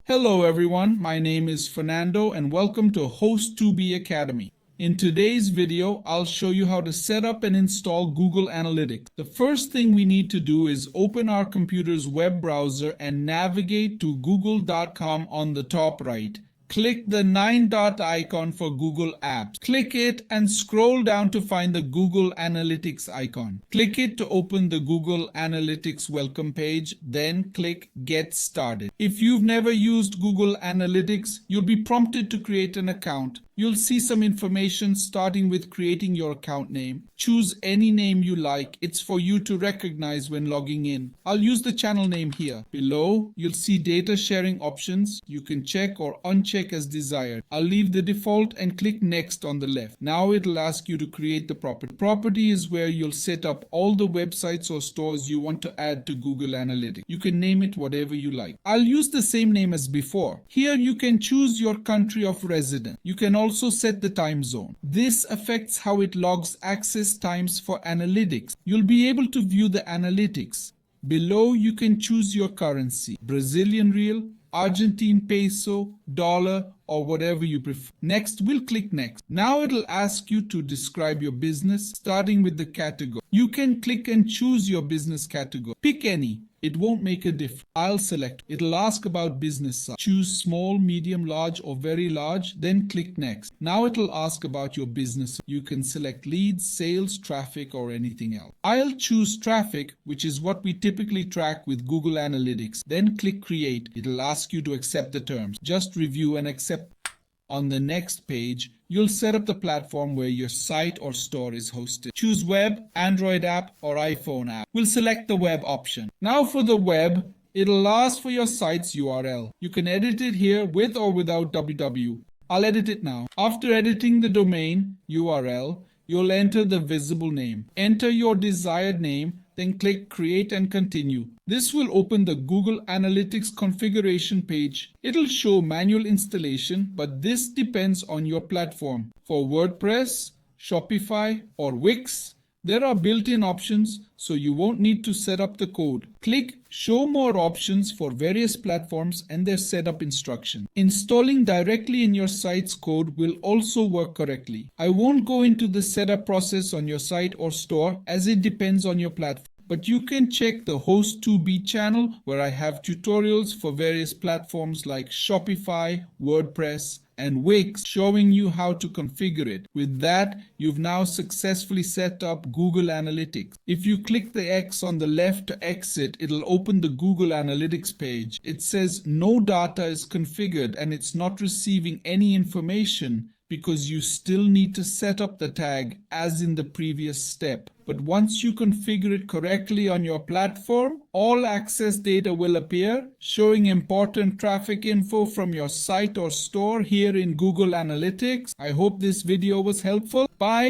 Hello everyone, my name is Fernando and welcome to Host2B Academy. In today's video, I'll show you how to set up and install Google Analytics. The first thing we need to do is open our computer's web browser and navigate to google.com on the top right. Click the 9-dot icon for Google Apps. Click it and scroll down to find the Google Analytics icon. Click it to open the Google Analytics welcome page, then click Get Started. If you've never used Google Analytics, you'll be prompted to create an account. You'll see some information starting with creating your account name. Choose any name you like. It's for you to recognize when logging in. I'll use the channel name here. Below, you'll see data sharing options. You can check or uncheck as desired. I'll leave the default and click Next on the left. Now it'll ask you to create the property. Property is where you'll set up all the websites or stores you want to add to Google Analytics. You can name it whatever you like. I'll use the same name as before. Here you can choose your country of residence. You can also set the time zone. This affects how it logs access times for analytics. You'll be able to view the analytics. Below you can choose your currency, Brazilian real, Argentine peso, dollar, or whatever you prefer. Next, we'll click Next. Now it'll ask you to describe your business, starting with the category. You can click and choose your business category. Pick any. It won't make a difference. I'll select. It'll ask about business size. Choose small, medium, large, or very large, then click Next. Now it'll ask about your business. You can select leads, sales, traffic, or anything else. I'll choose traffic, which is what we typically track with Google Analytics. Then click Create. It'll ask you to accept the terms. Just review and accept. On the next page, you'll set up the platform where your site or store is hosted. Choose web, Android app, or iPhone app. We'll select the web option. Now for the web, it'll ask for your site's URL. You can edit it here with or without www. I'll edit it now. After editing the domain URL, you'll enter the visible name. Enter your desired name, then click Create and Continue. This will open the Google Analytics configuration page. It'll show manual installation, but this depends on your platform. For WordPress, Shopify, or Wix, there are built-in options, so you won't need to set up the code. Click Show More Options for various platforms and their setup instructions. Installing directly in your site's code will also work correctly. I won't go into the setup process on your site or store as it depends on your platform. But you can check the Host2B channel where I have tutorials for various platforms like Shopify, WordPress, and Wix showing you how to configure it. With that, you've now successfully set up Google Analytics. If you click the X on the left to exit, it'll open the Google Analytics page. It says no data is configured and it's not receiving any information because you still need to set up the tag as in the previous step. But once you configure it correctly on your platform, all access data will appear, showing important traffic info from your site or store here in Google Analytics. I hope this video was helpful. Bye.